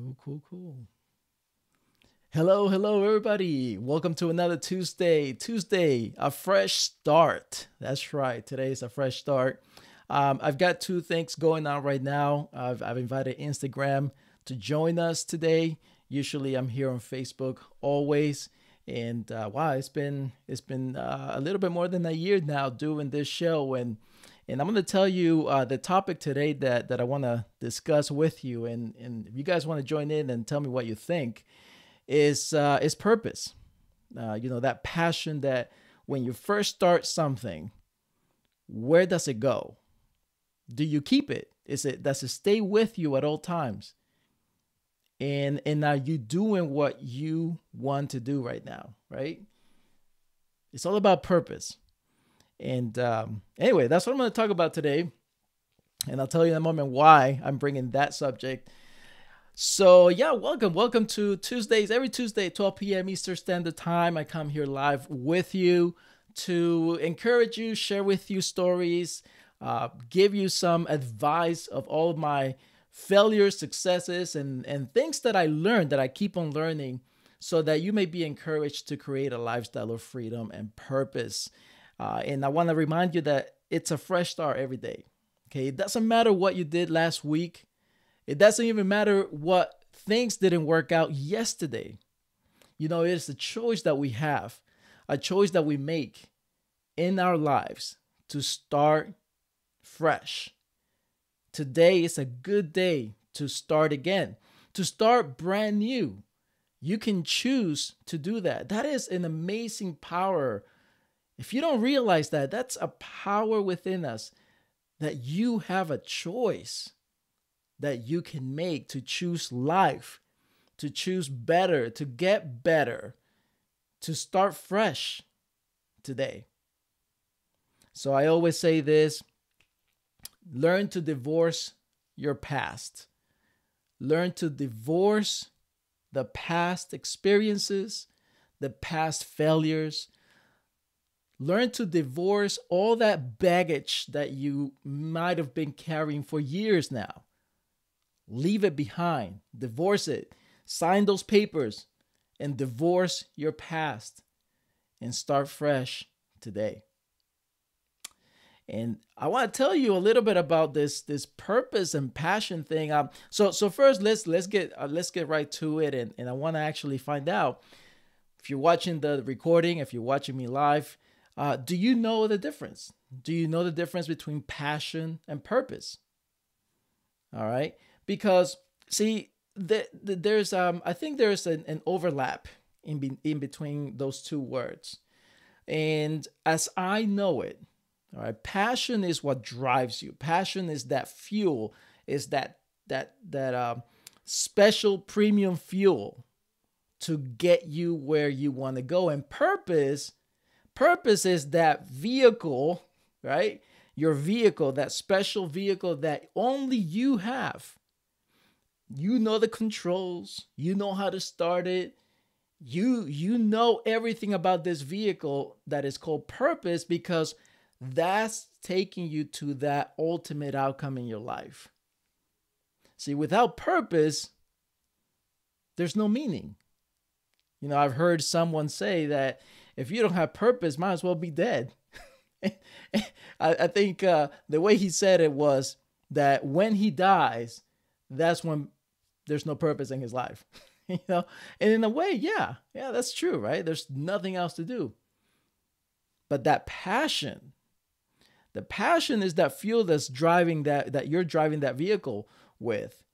Cool, cool, cool. Hello, hello, everybody. Welcome to another Tuesday. Tuesday, a fresh start. That's right. Today is a fresh start. I've got two things going on right now. I've invited Instagram to join us today. Usually, I'm here on Facebook always. And wow, it's been a little bit more than a year now doing this show, and I'm going to tell you the topic today that I want to discuss with you. And if you guys want to join in and tell me what you think, is purpose. That passion that when you first start something, where does it go? Do you keep it? Does it stay with you at all times? And are you doing what you want to do right now? Right? It's all about purpose. And anyway, that's what I'm going to talk about today. And I'll tell you in a moment why I'm bringing that subject. So yeah, welcome to Tuesdays. Every Tuesday at 12 p.m. Eastern Standard Time, I come here live with you to encourage you, share with you stories, give you some advice of all of my failures, successes, and things that I learned that I keep on learning so that you may be encouraged to create a lifestyle of freedom and purpose. And I want to remind you that it's a fresh start every day. Okay, it doesn't matter what you did last week. It doesn't even matter what things didn't work out yesterday. It's a choice that we have, a choice that we make in our lives to start fresh. Today is a good day to start again, to start brand new. You can choose to do that. That is an amazing power. If you don't realize that, that's a power within us that you have a choice that you can make to choose life, to choose better, to get better, to start fresh today. So I always say this: learn to divorce your past. Learn to divorce the past experiences, the past failures. Learn to divorce all that baggage that you might have been carrying for years now. Leave it behind. Divorce it. Sign those papers and divorce your past and start fresh today. And I want to tell you a little bit about this purpose and passion thing. So first, let's get right to it, and I want to actually find out if you're watching the recording, if you're watching me live, do you know the difference? Do you know the difference between passion and purpose? All right, because see, there's I think there's an overlap in between those two words, and as I know it. All right, passion is what drives you. Passion is that fuel, is that special premium fuel to get you where you want to go. And purpose is that vehicle, right? Your vehicle, that special vehicle that only you have. You know the controls. You know how to start it. You know everything about this vehicle that is called purpose, because that's taking you to that ultimate outcome in your life. See, without purpose, there's no meaning. I've heard someone say that if you don't have purpose, might as well be dead. I think the way he said it was that when he dies, that's when there's no purpose in his life. And in a way, yeah, that's true, right? There's nothing else to do. But that passion, the passion is that fuel that's driving that you're driving that vehicle with.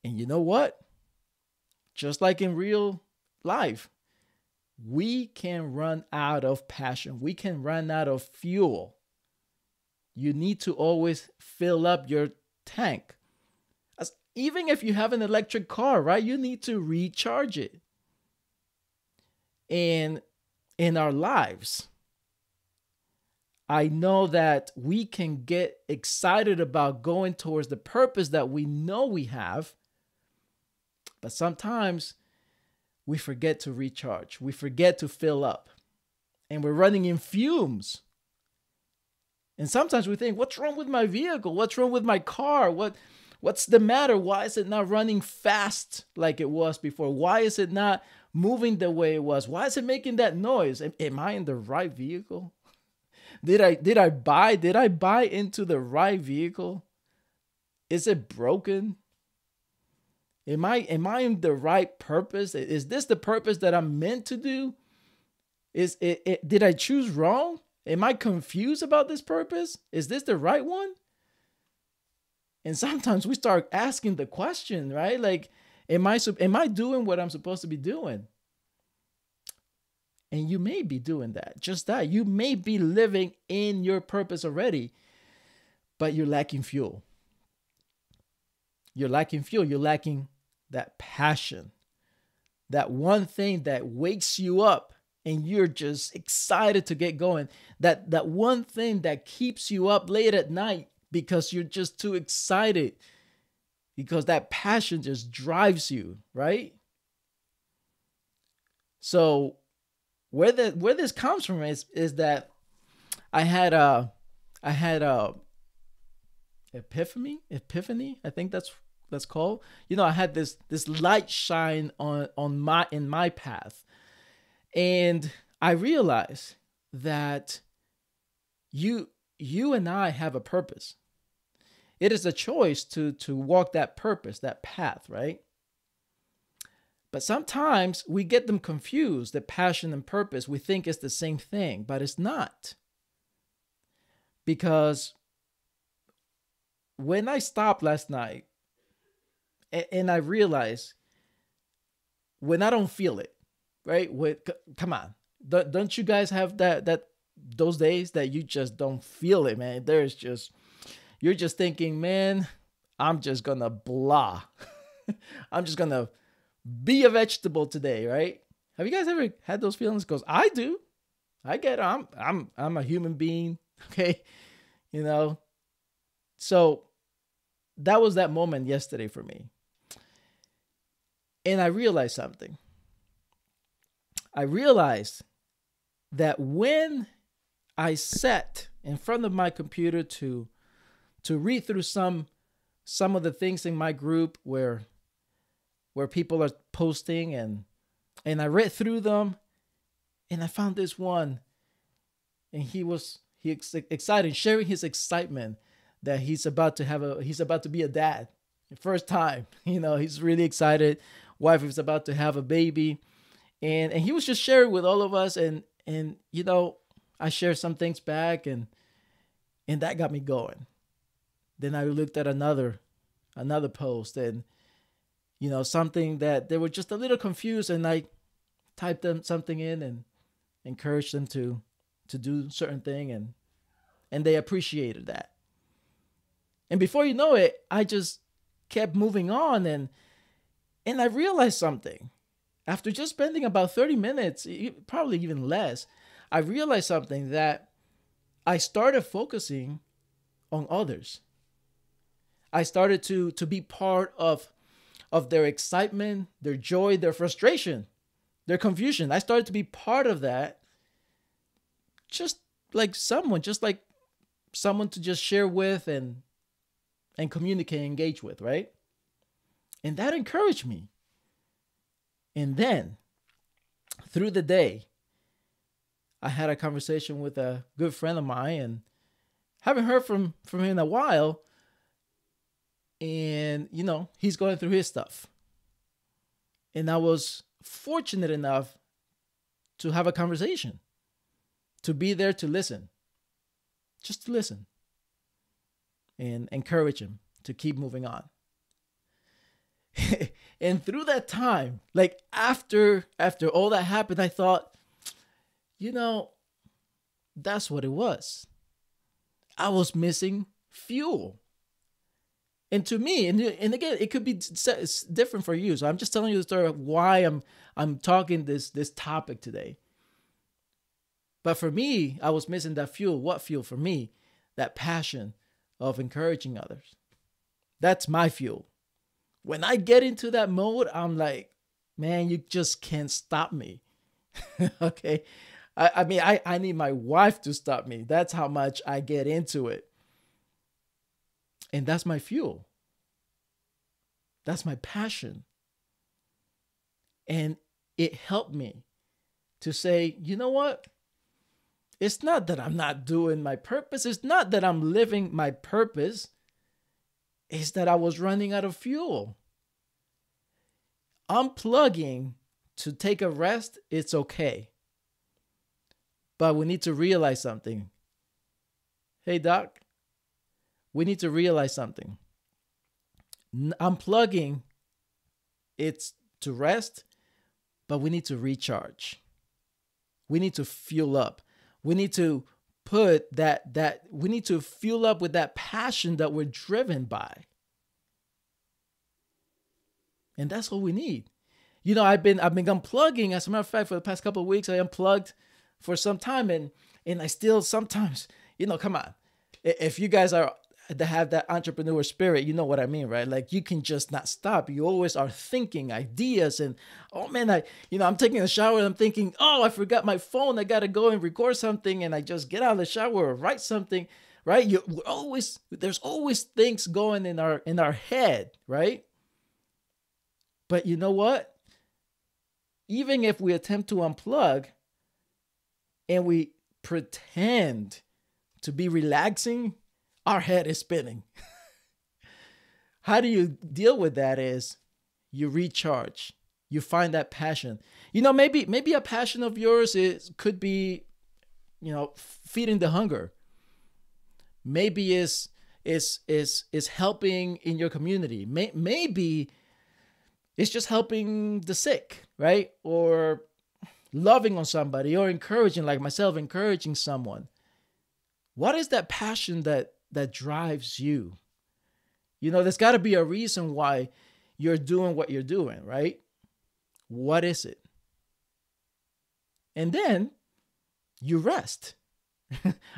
And you know what? Just like in real life, we can run out of passion. We can run out of fuel. You need to always fill up your tank. Even if you have an electric car, right? You need to recharge it. And in our lives, I know that we can get excited about going towards the purpose that we know we have, but sometimes we forget to recharge. We forget to fill up, and we're running in fumes. And sometimes we think, what's wrong with my vehicle? What's wrong with my car? What's the matter? Why is it not running fast like it was before? Why is it not moving the way it was? Why is it making that noise? Am I in the right vehicle? Did I buy into the right vehicle? Is it broken? Am I in the right purpose? Is this the purpose that I'm meant to do? Did I choose wrong? Am I confused about this purpose? Is this the right one? And sometimes we start asking the question, right? Like, am I doing what I'm supposed to be doing? And you may be doing that, just that. You may be living in your purpose already, but you're lacking fuel. You're lacking fuel. You're lacking that passion, that one thing that wakes you up and you're just excited to get going. That one thing that keeps you up late at night because you're just too excited, because that passion just drives you, right? So where this comes from is that I had a epiphany. I think that's called. I had this light shine in my path, and I realized that you and I have a purpose. It is a choice to walk that purpose, that path, right? But sometimes we get them confused, that passion and purpose. We think it's the same thing, but it's not. Because when I stopped last night and I realized when I don't feel it, right? Come on. Don't you guys have that those days that you just don't feel it, man? You're just thinking, man, I'm just gonna blah. I'm just gonna be a vegetable today, right? Have you guys ever had those feelings? Because I do. I get it. I'm a human being, okay? So that was that moment yesterday for me. And I realized something. I realized that when I sat in front of my computer to read through some of the things in my group where people are posting, and I read through them, and I found this one, and he excited, sharing his excitement that he's about to be a dad, first time. He's really excited. Wife is about to have a baby, and he was just sharing with all of us, and I shared some things back, and that got me going. Then I looked at another post, and something that they were just a little confused, and I typed them something in and encouraged them to do certain thing, and they appreciated that. And before you know it, I just kept moving on, and I realized something. After just spending about 30 minutes, probably even less, I realized something, that I started focusing on others. I started to be part of their excitement, their joy, their frustration, their confusion. I started to be part of that, just like someone to just share with and communicate and engage with, right? And that encouraged me. And then through the day, I had a conversation with a good friend of mine, and haven't heard from him in a while. And, he's going through his stuff. And I was fortunate enough to have a conversation, to be there to listen, just to listen and encourage him to keep moving on. And through that time, like after all that happened, I thought, that's what it was. I was missing fuel. And to me, and again, it could be different for you. So I'm just telling you the story of why I'm talking this topic today. But for me, I was missing that fuel. What fuel for me? That passion of encouraging others. That's my fuel. When I get into that mode, I'm like, man, you just can't stop me. Okay. I mean, I need my wife to stop me. That's how much I get into it. And that's my fuel. That's my passion. And it helped me to say, you know what? It's not that I'm not doing my purpose. It's not that I'm living my purpose. It's that I was running out of fuel. Unplugging to take a rest, it's okay. But we need to realize something. Hey, Doc, we need to realize something. Unplugging, it's to rest, but we need to recharge. We need to fuel up. We need to we need to fuel up with that passion that we're driven by. And that's what we need. You know, I've been unplugging. As a matter of fact, for the past couple of weeks, I unplugged for some time, and I still sometimes, come on. If you guys have that entrepreneur spirit, you know what I mean, right? Like, you can just not stop. You always are thinking ideas, and oh man, I'm taking a shower and I'm thinking, oh, I forgot my phone. I got to go and record something, and I just get out of the shower or write something, right? There's always things going in our head, right? But you know what? Even if we attempt to unplug and we pretend to be relaxing, our head is spinning. How do you deal with that? Is you recharge. You find that passion. Maybe a passion of yours could be, feeding the hunger. Maybe is helping in your community. Maybe it's just helping the sick, right? Or loving on somebody, or encouraging, like myself, encouraging someone. What is that passion that drives you? There's got to be a reason why you're doing what you're doing, right? What is it? And then you rest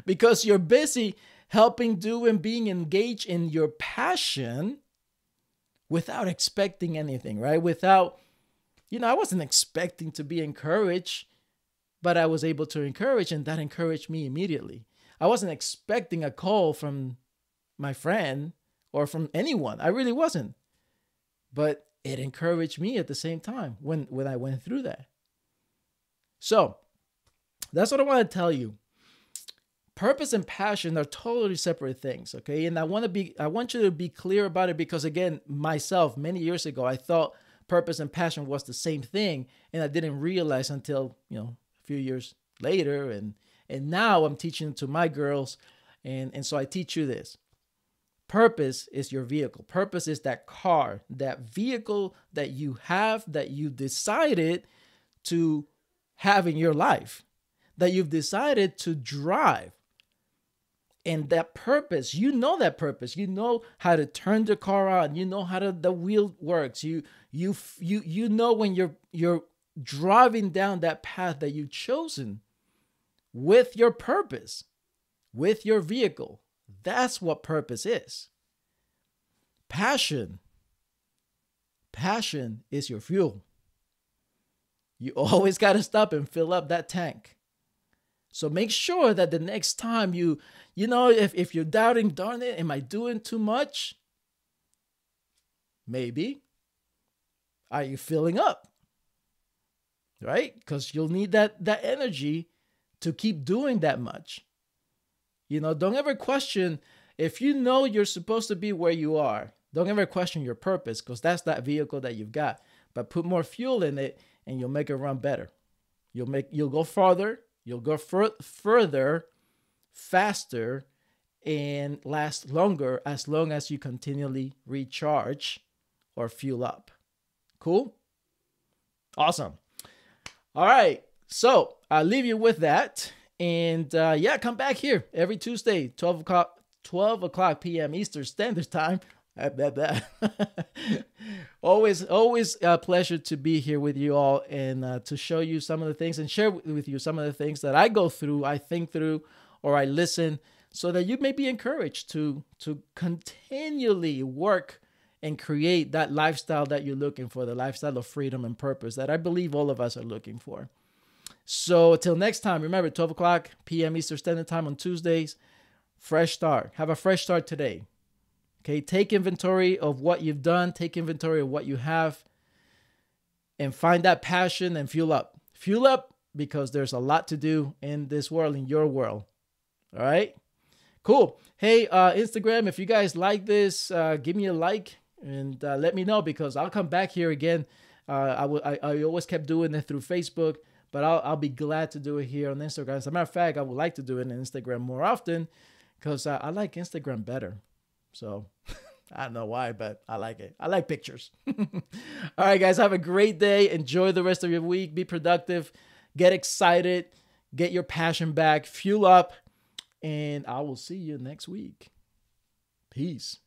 because you're busy helping do and being engaged in your passion without expecting anything, right? Without, I wasn't expecting to be encouraged, but I was able to encourage, and that encouraged me immediately. I wasn't expecting a call from my friend or from anyone. I really wasn't. But it encouraged me at the same time when I went through that. So that's what I want to tell you. Purpose and passion are totally separate things, okay? And I want you to be clear about it, because again, myself, many years ago, I thought purpose and passion was the same thing, and I didn't realize until, a few years later, and now I'm teaching to my girls, and so I teach you this. Purpose is your vehicle. Purpose is that car, that vehicle that you have, that you decided to have in your life, that you've decided to drive. And that purpose, that purpose, how to turn the car on, how the wheel works. You know when you're driving down that path that you've chosen with your purpose, with your vehicle. That's what purpose is. Passion is your fuel. You always got to stop and fill up that tank. So make sure that the next time if you're doubting, darn it, am I doing too much? Maybe. Are you filling up? Right? Because you'll need that energy to keep doing that much. Don't ever question, if you're supposed to be where you are, don't ever question your purpose, because that's that vehicle that you've got. But put more fuel in it and you'll make it run better. You'll go farther, you'll go further, faster, and last longer, as long as you continually recharge or fuel up. Cool? Awesome. All right. So I'll leave you with that. And come back here every Tuesday, 12 o'clock p.m. Eastern Standard Time. Always a pleasure to be here with you all, and to show you some of the things and share with you some of the things that I go through, I think through, or I listen, so that you may be encouraged to continually work and create that lifestyle that you're looking for, the lifestyle of freedom and purpose that I believe all of us are looking for. So till next time, remember, 12 o'clock p.m. Eastern Standard Time on Tuesdays, fresh start. Have a fresh start today. Okay, take inventory of what you've done, take inventory of what you have, and find that passion and fuel up. Fuel up because there's a lot to do in this world, in your world. All right, cool. Hey, Instagram, if you guys like this, give me a like and let me know, because I'll come back here again. I always kept doing it through Facebook, but I'll be glad to do it here on Instagram. As a matter of fact, I would like to do it on Instagram more often because I like Instagram better. So I don't know why, but I like it. I like pictures. All right, guys, have a great day. Enjoy the rest of your week. Be productive. Get excited. Get your passion back. Fuel up. And I will see you next week. Peace.